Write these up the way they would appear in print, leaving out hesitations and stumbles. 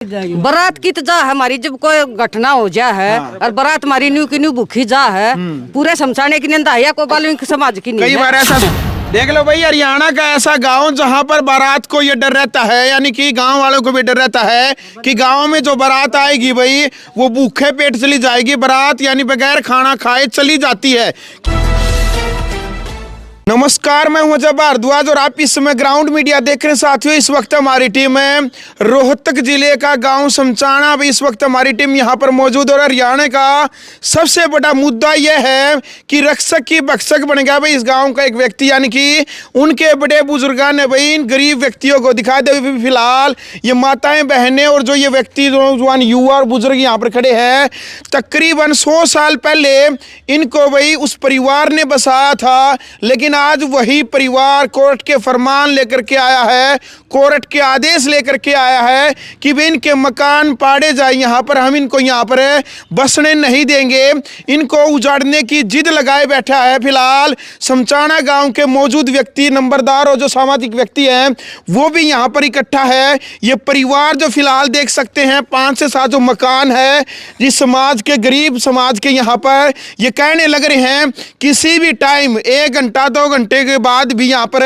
जाएगी बारात की तो जा है हमारी, जब कोई घटना हो जा है और बारात हमारी न्यू की न्यू भूखी जा है, पूरे शमशाने की निंदा है, कोई वाल्मीकि समाज की नहीं। कई बार ऐसा देख लो भाई, हरियाणा का ऐसा गांव जहां पर बारात को ये डर रहता है, यानी कि गांव वालों को भी डर रहता है कि गांव में जो बारात आएगी भाई वो भूखे पेट चली जाएगी बारात, यानी बगैर खाना खाए चली जाती है। नमस्कार, मैं हूं अजय भारद्वाज और आप इस समय ग्राउंड मीडिया देख रहे हैं। साथियों, इस वक्त हमारी टीम है रोहतक जिले का गांव समचाना। अभी इस वक्त हमारी टीम यहां पर मौजूद है और हरियाणा का सबसे बड़ा मुद्दा यह है कि रक्षक की भक्षक बन गया भाई इस गांव का एक व्यक्ति, यानी कि उनके बड़े बुजुर्गों ने भाई इन गरीब व्यक्तियों को दिखा दे। फिलहाल ये माताएं बहनें और जो ये व्यक्ति नौजवान युवा और बुजुर्ग यहाँ पर खड़े हैं, तकरीबन 100 साल पहले इनको भाई उस परिवार ने बसाया था, लेकिन आज वही परिवार कोर्ट के फरमान लेकर के आया है, कोर्ट के आदेश लेकर के आया है कि भी इनके मकान पाड़े जाए। यहाँ पर हम इनको यहाँ पर बसने नहीं देंगे, इनको उजाड़ने की जिद लगाए बैठा है। फिलहाल समचाना गांव के मौजूद व्यक्ति, नंबरदार और जो सामाजिक व्यक्ति हैं वो भी यहाँ पर इकट्ठा है। ये परिवार जो फिलहाल देख सकते हैं 5 से 7 जो मकान है जिस समाज के, गरीब समाज के, यहाँ पर ये कहने लग रहे हैं किसी भी टाइम 1 घंटा 2 घंटे के बाद भी यहाँ पर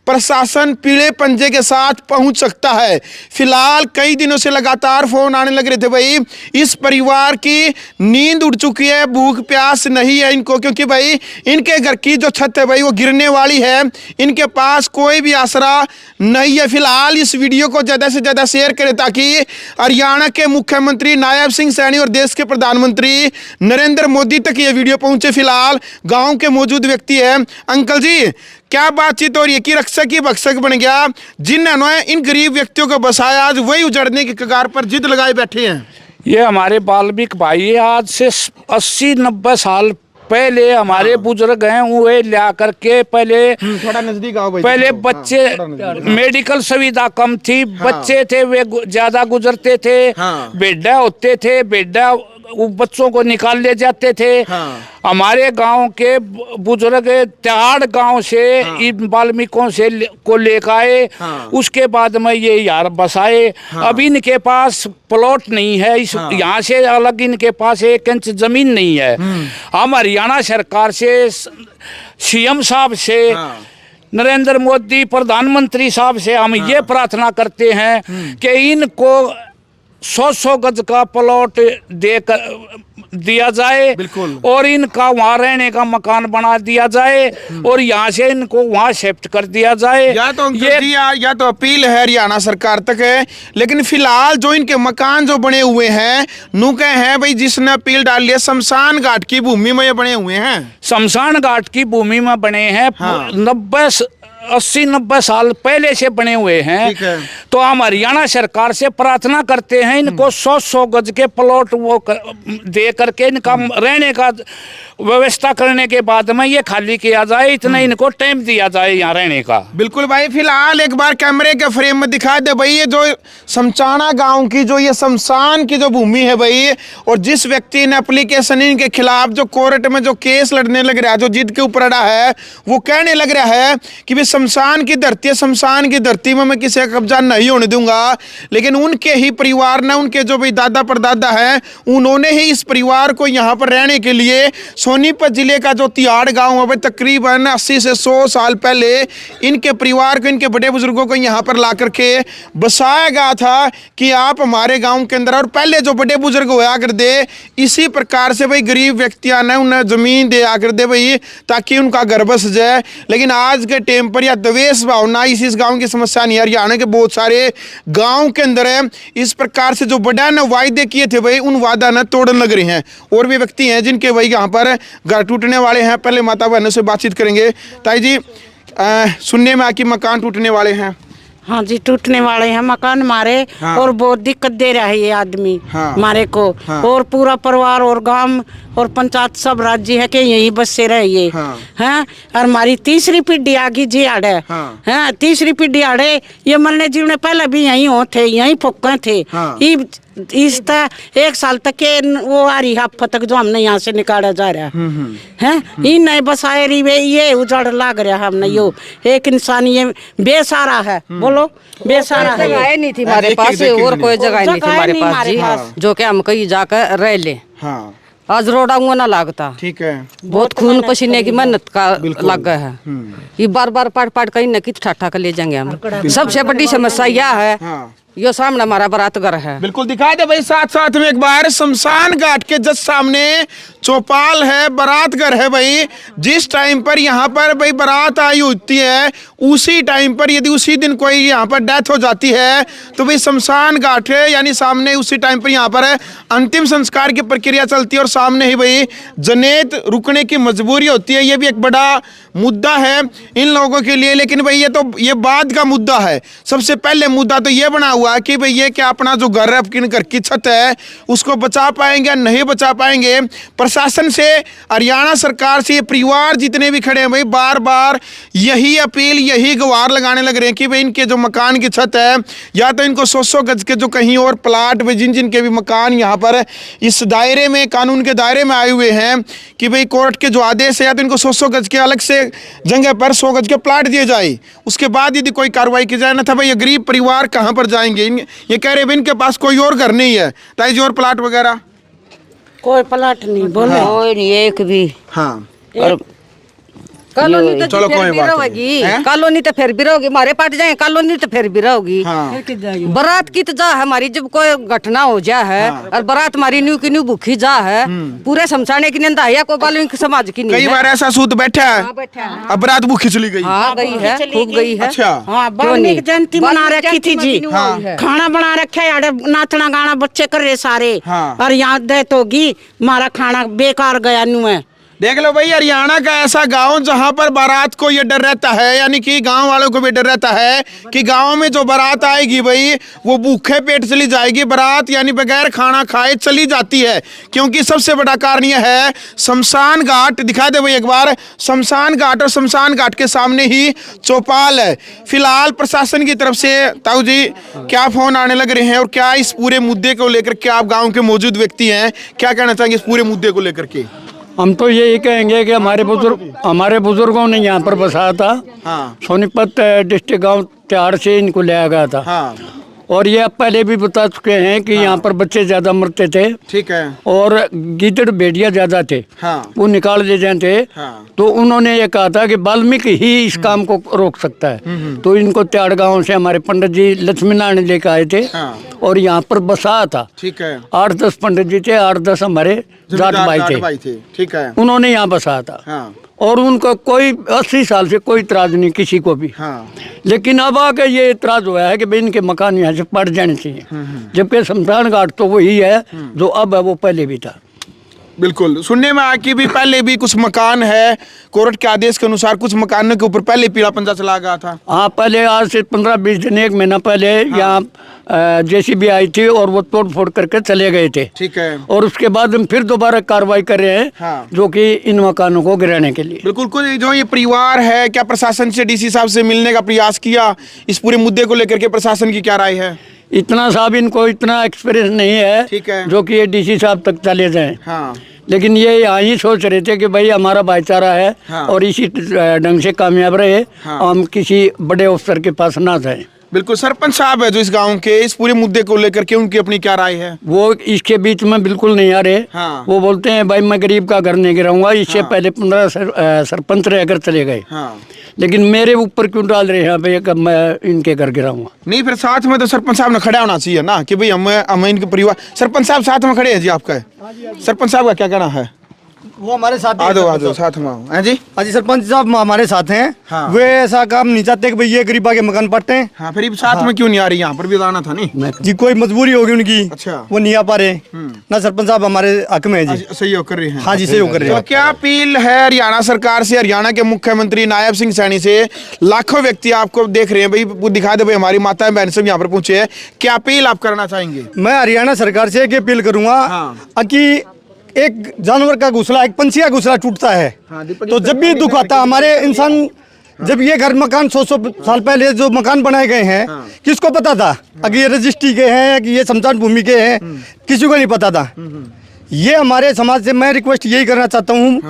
प्रशासन पीले पंजे के साथ पहुंच सकता है। फिलहाल कई दिनों से लगातार फोन आने लग रहे थे भाई इस परिवार की नींद उड़ चुकी है, भूख प्यास नहीं है इनको, क्योंकि भाई इनके घर की जो छत है भाई वो गिरने वाली है, इनके पास कोई भी आसरा नहीं है। फिलहाल इस वीडियो को ज्यादा से ज्यादा शेयर करें ताकि हरियाणा के मुख्यमंत्री नायब सिंह सैनी और देश के प्रधानमंत्री नरेंद्र मोदी तक ये वीडियो पहुंचे। फिलहाल गांव के मौजूद व्यक्ति है। अंकल जी, क्या बातचीत हो रही है कि रक्षक की भक्षक बन गया, जिन्होंने इन गरीब व्यक्तियों को बसाया आज वही उजड़ने के कगार पर जिद लगाए बैठे हैं? ये हमारे वाल्मीकि भाई है, आज से 80-90 साल पहले हमारे बुजुर्ग हैं वो ला करके पहले थोड़ा नजदीक आओ भाई। पहले बच्चे मेडिकल सुविधा कम थी, बच्चे थे वे ज्यादा गुजरते थे, बेड्डा होते थे, बेड्डा बच्चों को निकाल ले जाते थे। हमारे गांव के बुजुर्ग त्याड़ गांव से इन वाल्मीकियों से को लेकर आए, उसके बाद में ये यार बसाए। अब इनके पास प्लॉट नहीं है, इस यहाँ से अलग इनके पास 1 इंच जमीन नहीं है। हम हरियाणा सरकार से, सीएम साहब से, नरेंद्र मोदी प्रधानमंत्री साहब से हम ये प्रार्थना करते हैं कि इनको 100 गज का प्लॉट दिया जाए, बिल्कुल, और इनका वहाँ रहने का मकान बना दिया जाए और यहाँ से इनको वहाँ शिफ्ट कर दिया जाए। या तो अपील है हरियाणा सरकार तक है, लेकिन फिलहाल जो इनके मकान जो बने हुए हैं नुके हैं भाई, जिसने अपील डाली है शमशान घाट की भूमि में ये बने हुए हैं। शमशान घाट की भूमि में बने हैं, 80-90 साल पहले से बने हुए हैं। तो हम हरियाणा सरकार से प्रार्थना करते हैं इनको 100 गज के प्लॉट वो दे करके इनका रहने का व्यवस्था करने के बाद में ये खाली किया जाए, इतना इनको टाइम दिया जाए यहाँ रहने का। बिल्कुल भाई, फिलहाल एक बार कैमरे के फ्रेम में दिखा दे भाई ये जो समचाना गांव की जो ये शमशान की जो भूमि है भाई, और जिस व्यक्ति ने एप्लीकेशन इनके खिलाफ जो कोर्ट में जो केस लड़ने लग रहा है, जो जिद के ऊपर अड़ा है, वो कहने लग रहा है कि भाई शमशान की धरती है, शमशान की धरती में मैं किसी का कब्जा नहीं होने दूंगा। लेकिन उनके ही परिवार ने, उनके जो भाई दादा परदादा है, उन्होंने ही इस परिवार को यहाँ पर रहने के लिए सोनीपत जिले का जो तिहाड़ गांव है, तकरीबन 80 से 100 साल पहले इनके परिवार को, इनके बड़े बुजुर्गों को यहाँ पर ला करके बसाया गया था कि आप हमारे गांव के अंदर, और पहले जो बड़े बुजुर्ग हुआ कर दे इसी प्रकार से भाई गरीब व्यक्तियां ने उन्हें जमीन दे आकर दे भाई ताकि उनका घर बस जाए। लेकिन आज के टाइम पर यह द्वेष भावना इस गाँव की समस्या नहीं है, हरियाणा के बहुत सारे गाँव के अंदर है। इस प्रकार से जो बड़ा ने वायदे किए थे भाई उन वादा न तोड़ने लग रहे हैं। और भी व्यक्ति हैं जिनके भाई यहाँ पर घर टूटने वाले हैं। पहले माता बहनों से बातचीत करेंगे। ताई जी, सुनने में आके मकान टूटने वाले हैं? हाँ जी, टूटने वाले हैं मकान हमारे। और बहुत दिक्कत दे रहा है ये आदमी हमारे को। और पूरा परिवार और गांव और पंचायत सब राज्य है कि यही बस से रहिए। हैं और हमारी तीसरी पीढ़ी आगे जी आड़े हैं, तीसरी पीढ़ी आड़े ये मलने जीव ने पहले भी यहीं हो थे, यहीं फुक्के थे। इस तरह 1 साल तक के वो आ रही हफ्ता तक जो हमने यहाँ से निकाला जा रहा है इन नए बसाए रही वे ये उजाड़ लाग रहा हमने यो एक इंसान ये बेसहारा है बोलो बेसहारा है जगह नहीं थी हमारे पास और कोई जगह नहीं थी हमारे पास जी जो कि हम कहीं जाकर रह ले। हाँ आज रोड आऊंगा ना लागता ठीक है बहुत खून पसीने की मेहनत का लग है ये बार बार पाट कहीं न कित ठाठा कर ले जाएंगे हम। सबसे बड़ी समस्या यह है यो सामने हमारा बारात घर है। बिल्कुल दिखाई दे भाई साथ साथ में एक बार शमशान घाट के जस्ट सामने चौपाल है बारात घर है भाई। जिस टाइम पर यहाँ पर भाई बारात आई होती है उसी टाइम पर यदि उसी दिन कोई यहाँ पर डेथ हो जाती है तो भाई शमशान घाट है यानी सामने उसी टाइम पर यहाँ पर अंतिम संस्कार की प्रक्रिया चलती है और सामने ही भाई जनेत रुकने की मजबूरी होती है। ये भी एक बड़ा मुद्दा है इन लोगों के लिए। लेकिन भाई ये बाद का मुद्दा है। सबसे पहले मुद्दा तो ये बना हुआ कि भाई ये क्या अपना जो घर है अपने घर की छत है उसको बचा पाएंगे या नहीं बचा पाएंगे। प्रशासन से हरियाणा सरकार से ये परिवार जितने भी खड़े हैं भाई बार बार यही अपील यही गुहार लगाने लग रहे हैं कि भाई इनके जो मकान की छत है या तो इनको 100 गज के जो कहीं और प्लाट भाई जिनके भी मकान यहाँ पर इस दायरे में कानून के दायरे में आए हुए हैं कि भाई कोर्ट के जो आदेश है या तो इनको 100 गज के अलग से जगह पर 100 गज के प्लाट दिए जाए उसके बाद यदि कोई कार्रवाई की जाए ना था भाई ये गरीब परिवार कहाँ पर जाएंगे। ये कह रहे इनके पास कोई और घर नहीं है ताई और प्लाट वगैरह कोई प्लाट नहीं बोले कोई नहीं एक भी। हाँ और कॉलोनी तो चलो कोई बात रहोगी कॉलोनी तो फिर भी रहोगी हमारे पास जाए कॉलोनी तो फिर भी रहोगी। बारात की तो जा हमारी जब कोई घटना हो जा है और बारात हमारी न्यू की न्यू भूखी जा है पूरे शमशाने की निंदा है कोई वाल्मीकि समाज की नहीं। कई बार ऐसा सूत बैठा है अब बारात भूखी चली गई। हाँ गई है खूब गई है। अच्छा हाँ वाल्मीकि जयंती मना रखी थी जी खाना बना रखा है नाचना गाना बच्चे कर रहे सारे और यहाँ डेथ होगी हमारा खाना बेकार गया न्यू है। देख लो भाई हरियाणा का ऐसा गांव जहां पर बारात को ये डर रहता है यानी कि गांव वालों को भी डर रहता है कि गांव में जो बारात आएगी भाई वो भूखे पेट चली जाएगी बारात यानी बगैर खाना खाए चली जाती है। क्योंकि सबसे बड़ा कारण यह है शमशान घाट दिखा दे भाई एक बार शमशान घाट और शमशान घाट के सामने ही चौपाल है। फिलहाल प्रशासन की तरफ से ताऊ जी क्या फोन आने लग रहे हैं और क्या इस पूरे मुद्दे को लेकर क्या आप गाँव के मौजूद व्यक्ति हैं क्या कहना चाहेंगे इस पूरे मुद्दे को लेकर के। हम तो यही कहेंगे कि हमारे बुजुर्गों ने यहाँ पर बसाया था। सोनीपत डिस्ट्रिक्ट गांव त्याड़ से इनको लाया गया था और ये पहले भी बता चुके हैं कि यहाँ पर बच्चे ज्यादा मरते थे ठीक है और गीदड़ भेड़िया ज्यादा थे वो निकाल ले जाते तो उन्होंने ये कहा था कि वाल्मीकि ही इस काम को रोक सकता है। तो इनको त्याड़ गांव से हमारे पंडित जी लक्ष्मी नारायण लेकर आए थे और यहाँ पर बसाया था। ठीक है 8-10 पंडित जी थे 8-10 हमारे जाट भाई थे ठीक है उन्होंने यहाँ बसाया था और उनका कोई 80 साल से कोई इतराज नहीं किसी को भी। लेकिन अब आके ये इतराज हुआ है कि भाई इनके मकान यहाँ से पड़ जाने चाहिए जबकि शमशान घाट तो वही है जो अब है वो पहले भी था। बिल्कुल सुनने में आया कि भी पहले भी कुछ मकान है कोर्ट के आदेश के अनुसार कुछ मकानों के ऊपर पहले पीला पंजा चला गया था। हाँ पहले आज से 15-20 दिन 1 महीना पहले यहाँ JCB आई थी और वो तोड़ फोड़ करके चले गए थे। ठीक है और उसके बाद हम फिर दोबारा कार्रवाई कर रहे हैं जो कि इन मकानों को गिराने के लिए। बिल्कुल कुछ जो ये परिवार है क्या प्रशासन से DC साहब से मिलने का प्रयास किया इस पूरे मुद्दे को लेकर के प्रशासन की क्या राय है। इतना साहब इनको इतना एक्सपीरियंस नहीं है, ठीक है जो कि ये DC साहब तक चले जाएं। हाँ। लेकिन ये यहाँ ही सोच रहे थे कि भाई हमारा भाईचारा है और इसी ढंग से कामयाब रहे हम किसी बड़े अफसर के पास ना जाएं। बिल्कुल सरपंच साहब है जो इस गांव के इस पूरे मुद्दे को लेकर के उनकी अपनी क्या राय है। वो इसके बीच में बिल्कुल नहीं आ रहे। वो बोलते हैं भाई मैं गरीब का घर नहीं गिराऊंगा। इससे पहले 15 सरपंच रहकर चले गए। लेकिन मेरे ऊपर क्यों डाल रहे हैं भाई कब मैं इनके घर गिराऊंगा। नहीं फिर साथ में तो सरपंच साहब ने खड़ा होना चाहिए ना कि भाई हम इनके परिवार। सरपंच साहब साथ में खड़े हैं जी आपका सरपंच साहब का क्या कहना है। वो हमारे साथ आ दो साथ में आओ जी। हाँ जी सरपंच साहब हमारे साथ हैं। वे ऐसा काम नहीं चाहते कि भाई ये गरीबा के मकान पट्टे हैं। हाँ, फिर साथ में क्यों नहीं आ रही यहाँ पर भी आना था नहीं जी कोई मजबूरी होगी उनकी। अच्छा वो नहीं आ पा रहे ना सरपंच साहब हमारे हक में है जी सहयोग कर रहे हैं। हाँ जी सहयोग कर रहे हैं। तो क्या अपील है हरियाणा सरकार से हरियाणा के मुख्यमंत्री नायब सिंह सैनी से। लाखों व्यक्ति आपको देख रहे हैं भाई दिखा दे भाई हमारी माता बहन सब यहाँ पर पहुंचे हैं क्या अपील आप करना चाहेंगे। मैं हरियाणा सरकार से एक अपील करूंगा कि एक जानवर का घोंसला एक पंछी का घोंसला टूटता है तो जब भी दुख आता हमारे इंसान जब ये घर मकान 100 साल पहले जो मकान बनाए गए हैं, किसको पता था अगर ये रजिस्ट्री के हैं कि ये शमशान भूमि के हैं? किसी को नहीं पता था। ये हमारे समाज से मैं रिक्वेस्ट यही करना चाहता हूँ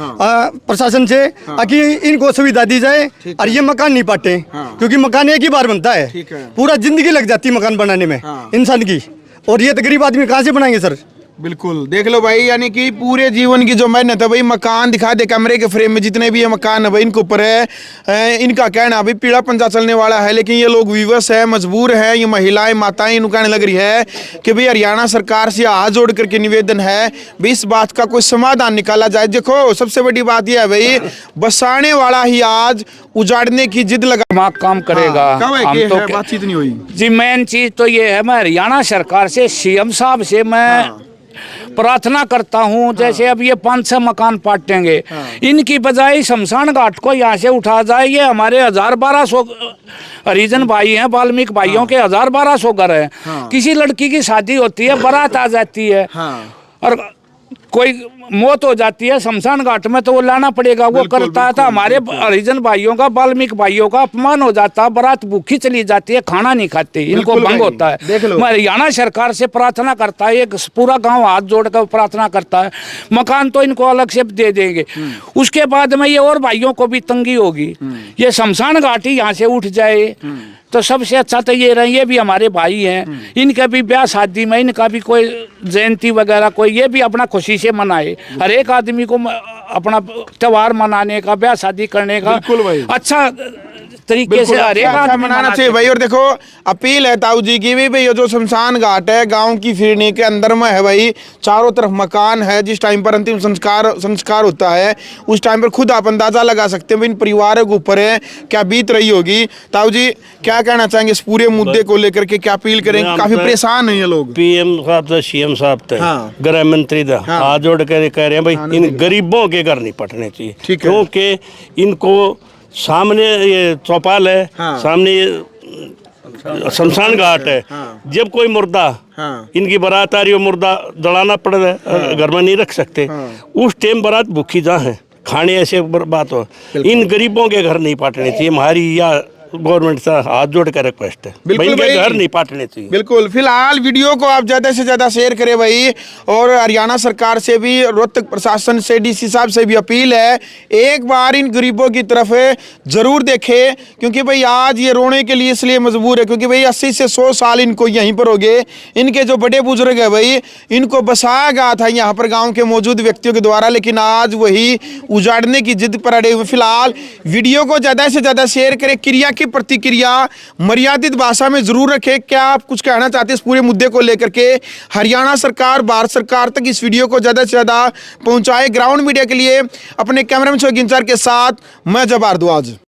प्रशासन से कि इनको सुविधा दी जाए और ये मकान नहीं पाटे, क्योंकि मकान एक ही बार बनता है, पूरा जिंदगी लग जाती है मकान बनाने में इंसान की, और ये तो गरीब आदमी कहाँ से बनाएंगे सर? बिल्कुल देख लो भाई, यानी कि पूरे जीवन की जो मेहनत है भाई, मकान दिखा दे कैमरे के फ्रेम में जितने भी ये मकान है भाई इनके ऊपर है। इनका कहना अभी पीड़ा पंजा चलने वाला है, लेकिन ये लोग विवश है, मजबूर है, ये महिलाएं माताएं इनको कहने लग रही है कि भाई हरियाणा सरकार से हाथ जोड़ करके निवेदन है भाई इस बात का कोई समाधान निकाला जाए। देखो सबसे बड़ी बात यह है भाई, बसाने वाला ही आज उजाड़ने की जिद लगा काम करेगा। हम तो बातचीत नहीं हुई जी। मेन चीज तो ये है, मैं हरियाणा सरकार से सीएम साहब से मैं प्रार्थना करता हूँ, जैसे अब ये 500 मकान पाटेंगे, इनकी बजाय शमशान घाट को यहाँ से उठा जाए। ये हमारे 1000-1200 हरिजन भाई हैं, वाल्मीकि भाइयों के 1000-1200 घर हैं। किसी लड़की की शादी होती है, बारात आ जाती है और कोई मौत हो जाती है शमशान घाट में, तो वो लाना पड़ेगा। वो करता था हमारे हरिजन भाइयों का, वाल्मीकि भाइयों का अपमान हो जाता, बारात भूखी चली जाती है, खाना नहीं खाते, इनको भंग होता है। मैं हरियाणा सरकार से प्रार्थना करता है, एक पूरा गांव हाथ जोड़कर प्रार्थना करता है, मकान तो इनको अलग से दे देंगे। उसके बाद में ये और भाइयों को भी तंगी होगी, ये शमशान घाट ही यहाँ से उठ जाए तो सबसे अच्छा तो ये रहे, ये भी हमारे भाई हैं, इनका भी ब्याह शादी में, इनका भी कोई जयंती वगैरह कोई ये भी अपना खुशी से मनाए। हर एक आदमी को अपना त्योहार मनाने का, ब्याह शादी करने का अच्छा तरीके से हर एक आदमी मनाना चाहिए भाई। और देखो अपील है ताऊ जी की भी भाई, ये जो शमशान घाट है गांव की फिरनी के अंदर में है भाई, चारों तरफ मकान है। जिस टाइम पर अंतिम संस्कार होता है उस टाइम पर खुद आप अंदाजा लगा सकते हैं इन परिवारों के ऊपर है क्या बीत रही होगी। ताऊ जी क्या कहना चाहेंगे इस पूरे मुद्दे को लेकर के, क्या अपील करेंगे? काफी परेशान है ये लोग। पीएम साहब से सीएम साहब तक गृह मंत्री था हाथ जोड़ कर कह रहे हैं भाई इन गरीबों के घर नहीं पटने चाहिए, क्योंकि इनको सामने ये चौपाल है, सामने ये शमशान घाट है। जब कोई मुर्दा इनकी बारात आ रही हो, मुर्दा जलाना पड़ रहा है, घर में नहीं रख सकते, उस टाइम बारात भूखी जहाँ है, खाने ऐसे बात हो, इन गरीबों के घर नहीं पाटने चाहिए। हमारी या गवर्नमेंट से हाथ जोड़ कर रिक्वेस्ट है, बिल्कुल भाई, घर नहीं पाटने चाहिए। बिल्कुल। फिलहाल वीडियो को आप ज्यादा से ज्यादा शेयर करें भाई, और हरियाणा सरकार से भी, रोहतक प्रशासन से, डीसी साहब से भी अपील है एक बार इन गरीबों की तरफ जरूर देखें, क्योंकि भाई आज ये रोने के लिए इसलिए मजबूर है क्योंकि भाई 80 से 100 साल इनको यहीं पर हो गए। इनके जो बड़े बुजुर्ग है भाई, इनको बसाया गया था यहाँ पर गाँव के मौजूद व्यक्तियों के द्वारा, लेकिन आज वही उजाड़ने की जिद पर अड़े हुए। फिलहाल वीडियो को ज्यादा से ज्यादा शेयर करें, क्रिया की प्रतिक्रिया मर्यादित भाषा में जरूर रखें। क्या आप कुछ कहना चाहते हैं इस पूरे मुद्दे को लेकर के? हरियाणा सरकार, भारत सरकार तक इस वीडियो को ज्यादा से ज्यादा पहुंचाए। ग्राउंड मीडिया के लिए अपने कैमरामैन शोक इंचार्ज के साथ मैं जब्बार दुआज।